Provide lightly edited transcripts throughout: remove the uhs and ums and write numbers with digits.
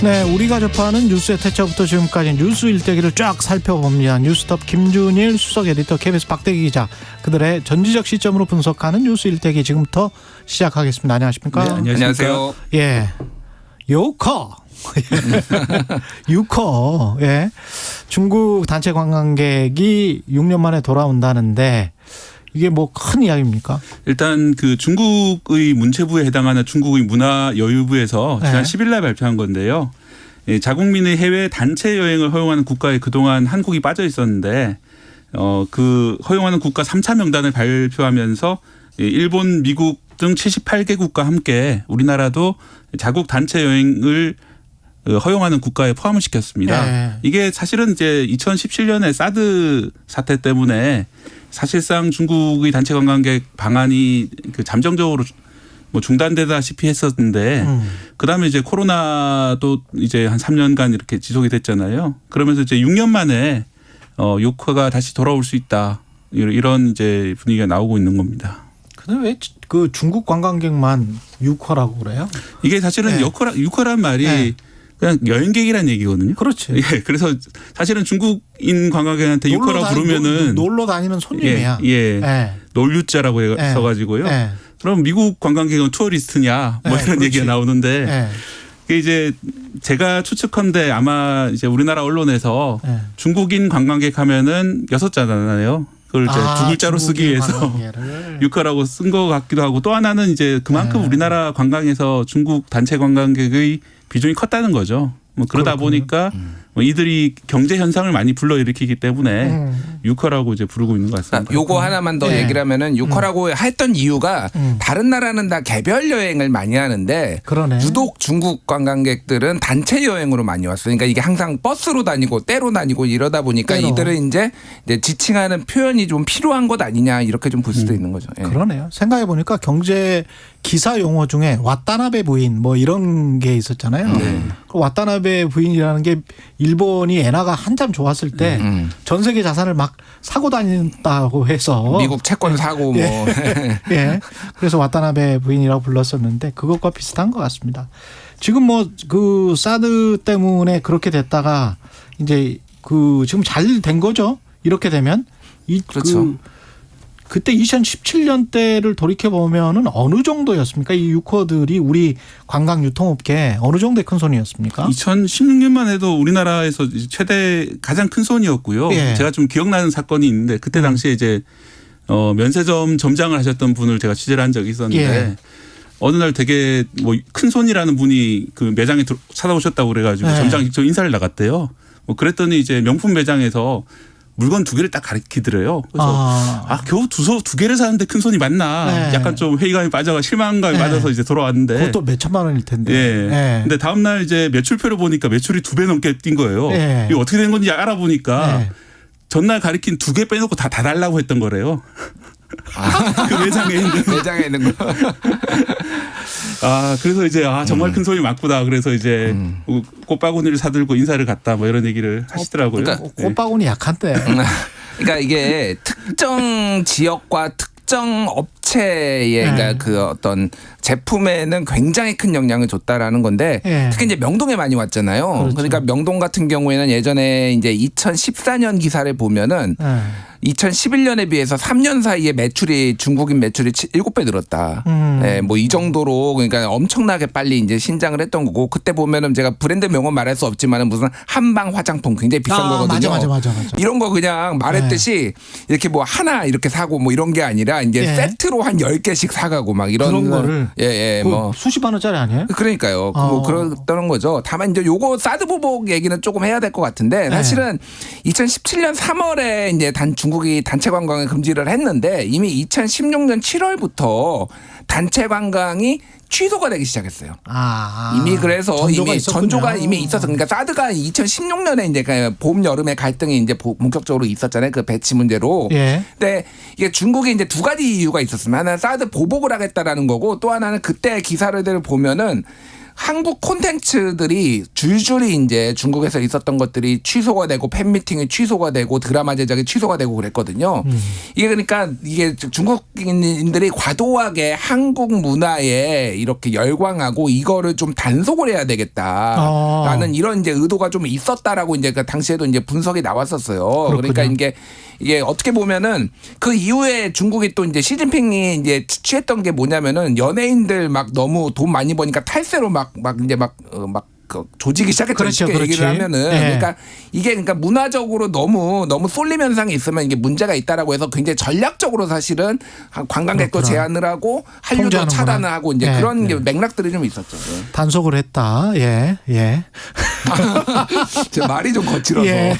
네, 우리가 접하는 뉴스의 태초부터 지금까지 뉴스 일대기를 쫙 살펴봅니다. 뉴스톱 김준일 수석 에디터, KBS 박대기 기자, 그들의 전지적 시점으로 분석하는 뉴스 일대기 지금부터 시작하겠습니다. 안녕하십니까? 네, 안녕하세요. 예, 요커. 유커. 예. 중국 단체 관광객이 6년 만에 돌아온다는데 이게 뭐 큰 이야기입니까? 일단 그 중국의 문체부에 해당하는 중국의 문화여유부에서 지난 10일 날 발표한 건데요. 자국민의 해외 단체 여행을 허용하는 국가에 그동안 한국이 빠져 있었는데 그 허용하는 국가 3차 명단을 발표하면서 일본, 미국 등 78개국과 함께 우리나라도 자국 단체 여행을 허용하는 국가에 포함을 시켰습니다. 네. 이게 사실은 이제 2017년에 사드 사태 때문에 사실상 중국의 단체 관광객 방안이 그 잠정적으로 뭐 중단되다시피 했었는데 그다음에 이제 코로나도 이제 한 3년간 이렇게 지속이 됐잖아요. 그러면서 이제 6년 만에 요커가 다시 돌아올 수 있다. 이런 이제 분위기가 나오고 있는 겁니다. 근데 왜 그 중국 관광객만 유커라고 그래요? 이게 사실은 네. 유커란 말이 네. 그냥 여행객이라는 얘기거든요. 그렇지. 예, 그래서 사실은 중국인 관광객한테 유커라고 부르면은 놀러 다니는 손님이야. 예. 예. 놀유자라고 써가지고요. 예. 그럼 미국 관광객은 투어리스트냐 뭐 예, 이런 그렇지. 얘기가 나오는데 예. 그게 이제 제가 추측컨대 아마 이제 우리나라 언론에서 예. 중국인 관광객 하면은 6자잖아요. 그걸 이제 두 글자로 쓰기 위해서 유커라고 쓴 것 같기도 하고 또 하나는 이제 그만큼 우리나라 관광에서 중국 단체 관광객의 비중이 컸다는 거죠. 뭐 그러다 그렇군요. 보니까 뭐 이들이 경제 현상을 많이 불러일으키기 때문에 유커라고 이제 부르고 있는 것 같습니다. 요거 하나만 더 얘기를 하면은 유커라고 했던 이유가 다른 나라는 다 개별 여행을 많이 하는데 그러네. 유독 중국 관광객들은 단체 여행으로 많이 왔어요. 그러니까 이게 항상 버스로 다니고 때로 다니고 이러다 보니까 때로. 이들은 이제 지칭하는 표현이 좀 필요한 것 아니냐 이렇게 좀 볼 수도 있는 거죠. 예. 그러네요. 생각해 보니까 경제 기사 용어 중에 와타나베 부인 뭐 이런 게 있었잖아요. 그 와타나베 부인이라는 게 일본이 엔화가 한참 좋았을 때 전 세계 자산을 막 사고 다닌다고 해서 미국 채권 사고 뭐. 예. 그래서 와타나베 부인이라고 불렀었는데 그것과 비슷한 것 같습니다. 지금 뭐 그 사드 때문에 그렇게 됐다가 이제 그 지금 잘 된 거죠. 이렇게 되면 그렇죠. 그때 2017년 때를 돌이켜 보면은 어느 정도였습니까? 이 유커들이 우리 관광 유통업계에 어느 정도의 큰 손이었습니까? 2016년만 해도 우리나라에서 최대 가장 큰 손이었고요. 예. 제가 좀 기억나는 사건이 있는데 그때 당시에 이제 면세점 점장을 하셨던 분을 제가 취재를 한 적이 있었는데 예. 어느 날 되게 뭐 큰 손이라는 분이 그 매장에 찾아오셨다고 그래가지고 예. 점장이 저 인사를 나갔대요. 뭐 그랬더니 이제 명품 매장에서 물건 2개를 딱 가리키더래요. 그래서 겨우 두 개를 사는데 큰 손이 맞나. 네. 약간 좀 회의감이 빠져가 실망감이 네. 빠져서 이제 돌아왔는데. 그것도 몇 천만 원일 텐데. 예. 예. 근데 다음 날 이제 매출표를 보니까 매출이 2배 넘게 뛴 거예요. 예. 이게 어떻게 된 건지 알아보니까 예. 전날 가리킨 2개 빼놓고 다 달라고 했던 거래요. 그 매장에 있는. 매장에 있는 거. 그래서 이제 정말 큰 손이 맞구나. 그래서 이제 꽃바구니를 사들고 인사를 갔다 뭐 이런 얘기를 하시더라고요. 그러니까 꽃바구니 약한데. 그러니까 이게 특정 지역과 특정 업체의 그러니까 그 어떤 제품에는 굉장히 큰 영향을 줬다라는 건데 특히 이제 명동에 많이 왔잖아요. 그렇죠. 그러니까 명동 같은 경우에는 예전에 이제 2014년 기사를 보면은 2011년에 비해서 3년 사이에 매출이 중국인 매출이 7배 늘었다. 네, 뭐 이 정도로 그러니까 엄청나게 빨리 이제 신장을 했던 거고 그때 보면은 제가 브랜드 명은 말할 수 없지만은 무슨 한방 화장품 굉장히 비싼 거거든요. 맞아. 이런 거 그냥 말했듯이 이렇게 뭐 하나 이렇게 사고 뭐 이런 게 아니라 이제 세트로 한 10개씩 사가고 막 이런 그런 거를 뭐 수십만 원짜리 아니에요? 그러니까요. 뭐 그렇다는 거죠. 다만 이제 요거 사드 보복 얘기는 조금 해야 될 것 같은데 사실은 2017년 3월에 이제 중국이 단체 관광을 금지를 했는데 이미 2016년 7월부터 단체 관광이 취소가 되기 시작했어요. 이미 그래서 이미 전조가 이미 있어서 그러니까 사드가 2016년에 이제 봄 여름에 갈등이 이제 본격적으로 있었잖아요. 그 배치 문제로. 근데 이게 중국에 이제 두 가지 이유가 있었습니다. 하나는 사드 보복을 하겠다라는 거고 또 하나는 그때 기사를 보면은 한국 콘텐츠들이 줄줄이 이제 중국에서 있었던 것들이 취소가 되고 팬미팅이 취소가 되고 드라마 제작이 취소가 되고 그랬거든요. 이게 그러니까 이게 중국인들이 과도하게 한국 문화에 이렇게 열광하고 이거를 좀 단속을 해야 되겠다라는 이런 이제 의도가 좀 있었다라고 이제 그 당시에도 이제 분석이 나왔었어요. 그렇군요. 그러니까 이게 어떻게 보면은 그 이후에 중국이 또 이제 시진핑이 이제 취했던 게 뭐냐면은 연예인들 막 너무 돈 많이 버니까 탈세로 막 조지기 시작했죠. 그렇죠, 쉽게 그렇지. 얘기를 하면은 네. 그러니까 이게 그러니까 문화적으로 너무 쏠림 현상이 있으면 이게 문제가 있다라고 해서 굉장히 전략적으로 사실은 관광객도 그렇구나. 제한을 하고 한류도 통제하는구나. 차단을 하고 이제 네, 그런 네. 게 맥락들이 좀 있었죠. 네. 단속을 했다. 예, 예. 제 말이 좀 거칠어서. 예.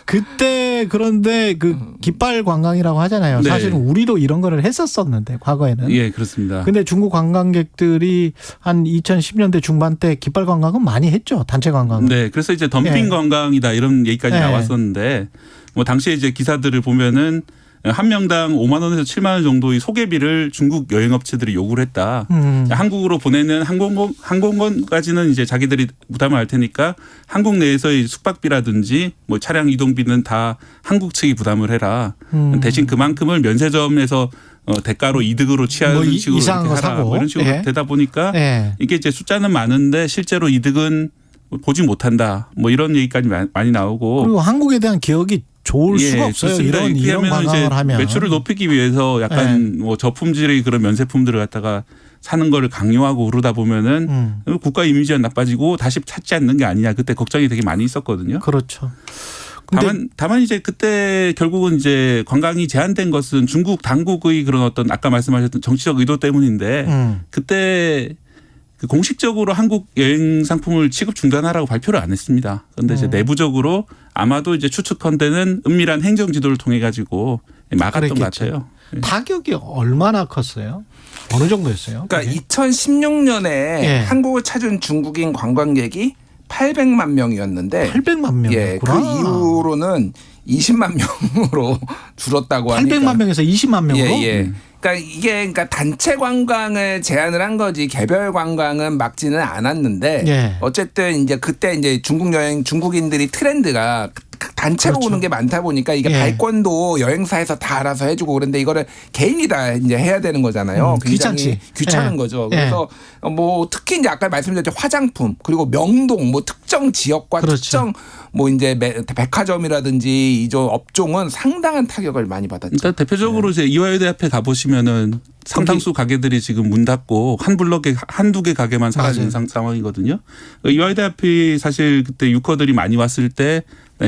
그때 그런데 그 깃발 관광이라고 하잖아요. 네. 사실은 우리도 이런 거를 했었었는데 과거에는. 예, 그렇습니다. 근데 중국 관광객들이 한 2010년대 중반 때 깃발 관광은 많이 했죠. 단체 관광. 네, 그래서 이제 덤핑 예. 관광이다 이런 얘기까지 예. 나왔었는데 뭐 당시에 이제 기사들을 보면은 한 명당 5만 원에서 7만 원 정도의 소개비를 중국 여행업체들이 요구를 했다. 한국으로 보내는 항공권까지는 이제 자기들이 부담을 할 테니까 한국 내에서의 숙박비라든지 뭐 차량 이동비는 다 한국 측이 부담을 해라. 대신 그만큼을 면세점에서 대가로 이득으로 취하는 뭐 식으로 이상한 이렇게 거 하라. 사고. 뭐 이런 식으로 예. 되다 보니까 예. 이게 이제 숫자는 많은데 실제로 이득은 보지 못한다. 뭐 이런 얘기까지 많이 나오고. 그리고 한국에 대한 기억이 좋을 예, 수가 없어요. 좋습니다. 이런 왜냐하면 관광을 이제 하면. 매출을 높이기 위해서 약간 뭐 저품질의 그런 면세품들을 갖다가 사는 거를 강요하고 그러다 보면은 국가 이미지가 나빠지고 다시 찾지 않는 게 아니냐. 그때 걱정이 되게 많이 있었거든요. 그렇죠. 근데 다만 이제 그때 결국은 이제 관광이 제한된 것은 중국 당국의 그런 어떤 아까 말씀하셨던 정치적 의도 때문인데 그때 그 공식적으로 한국 여행 상품을 취급 중단하라고 발표를 안 했습니다. 그런데 이제 내부적으로 아마도 이제 추측컨대는 은밀한 행정 지도를 통해 가지고 막았던 것 그랬겠죠. 같아요. 타격이 얼마나 컸어요? 어느 정도였어요? 그러니까 그게? 2016년에 예. 한국을 찾은 중국인 관광객이 800만 명이었는데 800만 명이었구나. 예, 그 이후로는 20만 명으로 줄었다고 하니까 800만 명에서 20만 명으로? 예, 예. 그러니까 단체 관광을 제한을 한 거지 개별 관광은 막지는 않았는데 예. 어쨌든 이제 그때 이제 중국 여행 중국인들이 트렌드가 단체로 그렇죠. 오는 게 많다 보니까 이게 예. 발권도 여행사에서 다 알아서 해주고 그런데 이거를 개인이 다 이제 해야 되는 거잖아요. 굉장히 귀찮지. 귀찮은 예. 거죠. 예. 그래서 뭐 특히 이제 아까 말씀드렸죠 화장품 그리고 명동 뭐 특정 지역과 그렇죠. 특정 뭐 이제 백화점이라든지 이종 업종은 상당한 타격을 많이 받았죠. 일단 대표적으로 이제 이화여대 앞에 가보시면은 상당수 가게들이 지금 문 닫고 한 블럭에 한두 개 가게만 사라진 상황이거든요. 이화여대 앞이 사실 그때 유커들이 많이 왔을 때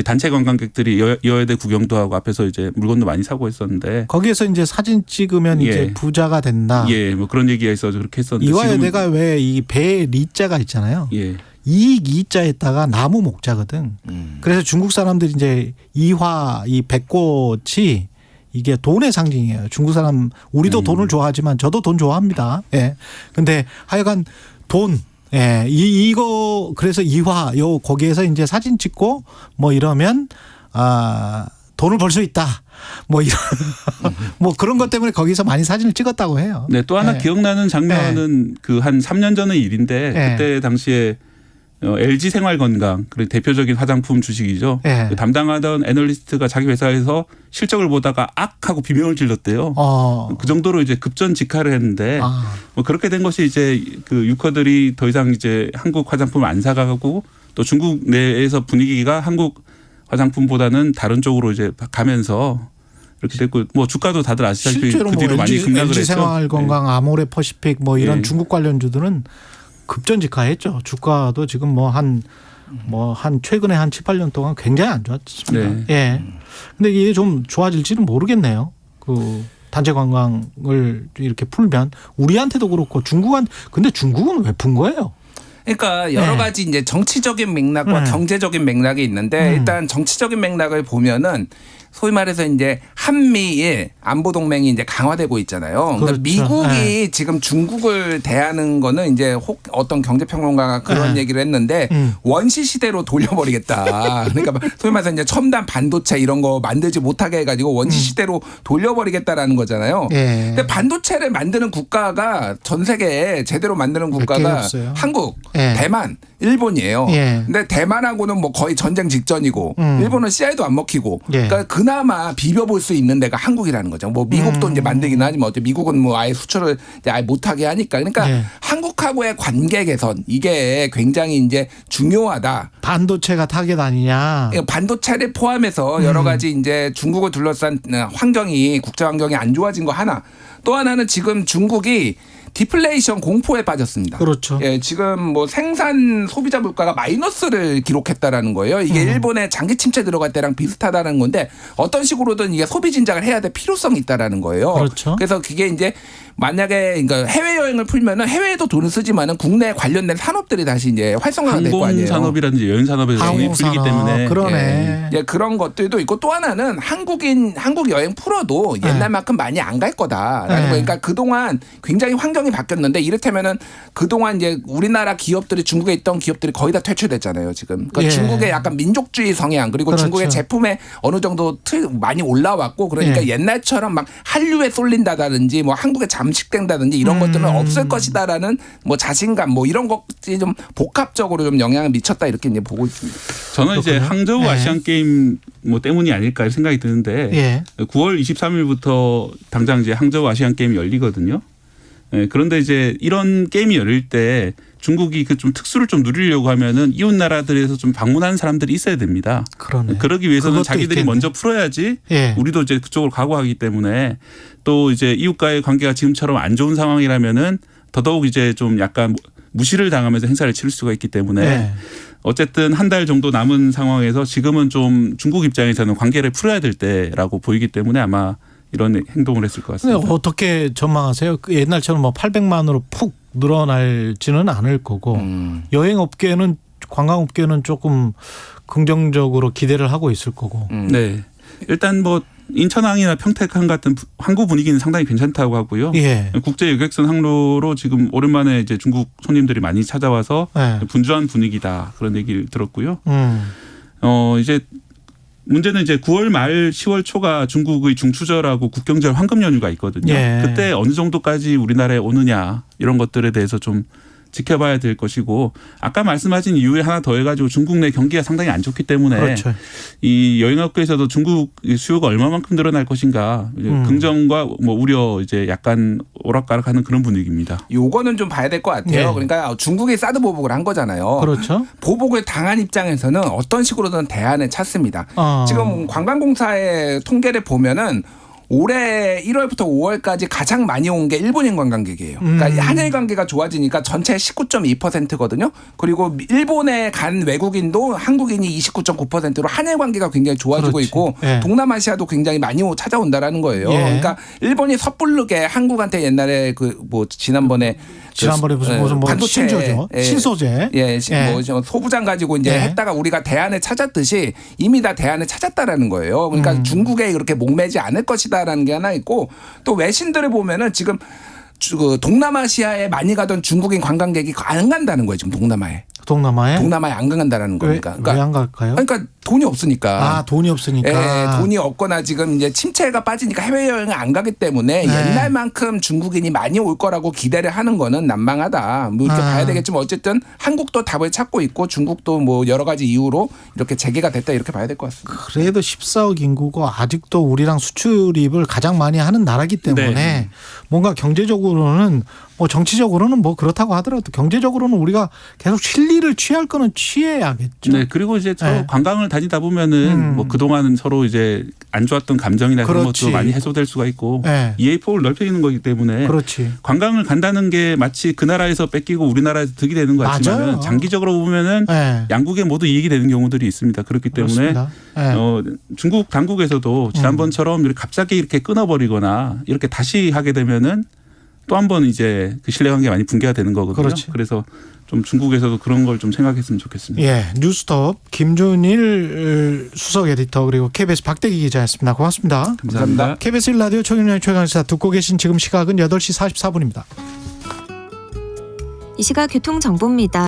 단체 관광객들이 이화여대 구경도 하고 앞에서 이제 물건도 많이 사고 했었는데 거기에서 이제 사진 찍으면 예. 이제 부자가 된다. 예, 뭐 그런 얘기가 있어서 그렇게 했었는데 이화여대가 왜 이 배 리자가 있잖아요. 예. 이익 이자에다가 나무 목자거든. 그래서 중국 사람들이 이제 이화 이 백꽃이 이게 돈의 상징이에요. 중국 사람 우리도 돈을 좋아하지만 저도 돈 좋아합니다. 예. 근데 하여간 돈 예. 이거 그래서 이화 요 거기에서 이제 사진 찍고 뭐 이러면 돈을 벌 수 있다. 뭐 이런 뭐 그런 것 때문에 거기서 많이 사진을 찍었다고 해요. 네, 또 하나 예. 기억나는 장면은 그 한 3년 전의 일인데 예. 그때 당시에 LG 생활건강 그리고 대표적인 화장품 주식이죠. 예. 그 담당하던 애널리스트가 자기 회사에서 실적을 보다가 악 하고 비명을 질렀대요. 그 정도로 이제 급전직하를 했는데 뭐 그렇게 된 것이 이제 그 유커들이 더 이상 이제 한국 화장품을 안 사가고 또 중국 내에서 분위기가 한국 화장품보다는 다른 쪽으로 이제 가면서 이렇게 됐고 뭐 주가도 다들 아시다시피 실제로 그 뒤로 뭐 많이 급락을 LG 했죠. 생활건강, 아모레 퍼시픽 뭐 이런 예. 중국 관련주들은 급전직하했죠. 주가도 지금 뭐 한 최근에 한 7, 8년 동안 굉장히 안 좋았습니다. 네. 예. 근데 이게 좀 좋아질지는 모르겠네요. 그 단체 관광을 이렇게 풀면 우리한테도 그렇고 근데 중국은 왜 푼 거예요? 그러니까 여러 가지 이제 정치적인 맥락과 경제적인 맥락이 있는데 일단 정치적인 맥락을 보면은 소위 말해서 이제 한미일 안보 동맹이 이제 강화되고 있잖아요. 그러니까 그렇죠. 미국이 네. 지금 중국을 대하는 거는 이제 어떤 경제평론가가 그런 네. 얘기를 했는데 원시 시대로 돌려버리겠다. 그러니까 소위 말해서 이제 첨단 반도체 이런 거 만들지 못하게 해가지고 원시 시대로 돌려버리겠다라는 거잖아요. 예. 근데 반도체를 만드는 국가가 전 세계에 제대로 만드는 몇 개가 국가가 없어요. 한국, 예. 대만, 일본이에요. 예. 근데 대만하고는 뭐 거의 전쟁 직전이고 일본은 CI도 안 먹히고 예. 그러니까 그나마 비벼볼 수 있는 데가 한국이라는 거죠. 뭐 미국도 이제 만들긴 하지만 어째 미국은 뭐 아예 수출을 이제 아예 못하게 하니까 그러니까 예. 한국하고의 관계 개선 이게 굉장히 이제 중요하다. 반도체가 타겟 아니냐. 반도체를 포함해서 여러 가지 이제 중국을 둘러싼 환경이 국제 환경이 안 좋아진 거 하나. 또 하나는 지금 중국이 디플레이션 공포에 빠졌습니다. 그렇죠. 예, 지금 뭐 생산 소비자 물가가 마이너스를 기록했다라는 거예요. 이게 일본의 장기 침체 들어갈 때랑 비슷하다는 건데 어떤 식으로든 이게 소비 진작을 해야 될 필요성이 있다라는 거예요. 그렇죠. 그래서 그게 이제 만약에 그러니까 해외 여행을 풀면은 해외에도 돈을 쓰지만은 국내 관련된 산업들이 다시 이제 활성화가 될 거 아니에요. 항공 산업이라든지 여행 산업에서 돈이 풀리기 때문에 그러네. 예, 그런 것들도 있고 또 하나는 한국 여행 풀어도 옛날만큼 많이 안 갈 거다라는 네. 거예요. 그러니까 그동안 굉장히 환경이 바뀌었는데 이를테면은 그동안 이제 우리나라 기업들이 중국에 있던 기업들이 거의 다 퇴출됐잖아요, 지금. 그러니까 예. 중국의 약간 민족주의 성향 그리고 그렇죠. 중국의 제품에 어느 정도 많이 올라왔고 그러니까 예. 옛날처럼 막 한류에 쏠린다든지 뭐 한국에 잠식된다든지 이런 것들은 없을 것이다라는 뭐 자신감 뭐 이런 것들이 좀 복합적으로 좀 영향을 미쳤다 이렇게 이제 보고 있습니다. 저는 이제 그렇군요. 항저우 네. 아시안 게임 뭐 때문이 아닐까 생각이 드는데 예. 9월 23일부터 당장 이제 항저우 아시안 게임이 열리거든요. 예, 그런데 이제 이런 게임이 열릴 때 중국이 그 좀 특수를 좀 누리려고 하면은 이웃 나라들에서 좀 방문하는 사람들이 있어야 됩니다. 그러네. 그러기 위해서는 그것도 자기들이 있겠네. 먼저 풀어야지 예. 우리도 이제 그쪽으로 각오하기 때문에 또 이제 이웃과의 관계가 지금처럼 안 좋은 상황이라면은 더더욱 이제 좀 약간 무시를 당하면서 행사를 치를 수가 있기 때문에 예. 어쨌든 한 달 정도 남은 상황에서 지금은 좀 중국 입장에서는 관계를 풀어야 될 때라고 보이기 때문에 아마 이런 행동을 했을 것 근데 같습니다. 어떻게 전망하세요? 그 옛날처럼 뭐 800만으로 푹 늘어날지는 않을 거고 여행업계는 관광업계는 조금 긍정적으로 기대를 하고 있을 거고. 네. 일단 뭐 인천항이나 평택항 같은 항구 분위기는 상당히 괜찮다고 하고요. 예. 국제 여객선 항로로 지금 오랜만에 이제 중국 손님들이 많이 찾아와서 예. 분주한 분위기다 그런 얘기를 들었고요. 음. 이제 문제는 이제 9월 말 10월 초가 중국의 중추절하고 국경절 황금 연휴가 있거든요. 예. 그때 어느 정도까지 우리나라에 오느냐 이런 것들에 대해서 좀 지켜봐야 될 것이고 아까 말씀하신 이유에 하나 더 해가지고 중국 내 경기가 상당히 안 좋기 때문에 그렇죠. 이 여행업계에서도 중국 수요가 얼마만큼 늘어날 것인가 이제 긍정과 뭐 우려 이제 약간 오락가락하는 그런 분위기입니다. 요거는 좀 봐야 될 것 같아요. 예. 그러니까 중국이 사드 보복을 한 거잖아요. 그렇죠. 보복을 당한 입장에서는 어떤 식으로든 대안을 찾습니다. 지금 관광공사의 통계를 보면은 올해 1월부터 5월까지 가장 많이 온 게 일본인 관광객이에요. 그러니까 한일 관계가 좋아지니까 전체 19.2%거든요. 그리고 일본에 간 외국인도 한국인이 29.9%로 한일 관계가 굉장히 좋아지고 그렇지. 있고 예. 동남아시아도 굉장히 많이 찾아온다라는 거예요. 예. 그러니까 일본이 섣부르게 한국한테 옛날에 그 뭐 지난번에 무슨 반도체 신조죠. 예. 신소재. 예, 예. 뭐 소부장 가지고 이제 예. 했다가 우리가 대안을 찾았듯이 이미 다 대안을 찾았다라는 거예요. 그러니까 중국에 그렇게 목매지 않을 것이다라는 게 하나 있고 또 외신들을 보면은 지금 그 동남아시아에 많이 가던 중국인 관광객이 안 간다는 거예요. 지금 동남아에 안 간다라는 겁니까? 왜 안 갈까요? 그러니까 돈이 없으니까. 아, 돈이 없으니까. 예, 돈이 없거나 지금 이제 침체가 빠지니까 해외여행을 안 가기 때문에 네. 옛날만큼 중국인이 많이 올 거라고 기대를 하는 거는 난망하다. 뭐 이렇게 봐야 되겠지만 어쨌든 한국도 답을 찾고 있고 중국도 뭐 여러 가지 이유로 이렇게 재개가 됐다 이렇게 봐야 될 것 같습니다. 그래도 14억 인구고 아직도 우리랑 수출입을 가장 많이 하는 나라기 때문에 네. 뭔가 경제적으로는 뭐 정치적으로는 뭐 그렇다고 하더라도 경제적으로는 우리가 계속 실리를 취할 거는 취해야겠죠. 네. 그리고 이제 서로 네. 관광을 다니다 보면은 뭐 그동안은 서로 이제 안 좋았던 감정이나 그런 그렇지. 것도 많이 해소될 수가 있고 네. 이해 폭을 넓혀지는 거기 때문에 그렇지. 관광을 간다는 게 마치 그 나라에서 뺏기고 우리나라에서 득이 되는 것 같지만 맞아요. 장기적으로 보면은 네. 양국에 모두 이익이 되는 경우들이 있습니다. 그렇기 때문에 그렇습니다. 네. 중국 당국에서도 지난번처럼 이렇게 갑자기 이렇게 끊어버리거나 이렇게 다시 하게 되면은 또 한 번 이제 그 신뢰관계가 많이 붕괴가 되는 거거든요. 그렇죠. 그래서 좀 중국에서도 그런 걸 좀 생각했으면 좋겠습니다. 예, 뉴스톱 김준일 수석 에디터 그리고 KBS 박대기 기자였습니다. 고맙습니다. 감사합니다. KBS 1라디오 최경영의 최강시사 듣고 계신 지금 시각은 8시 44분입니다. 이 시각 교통정보입니다.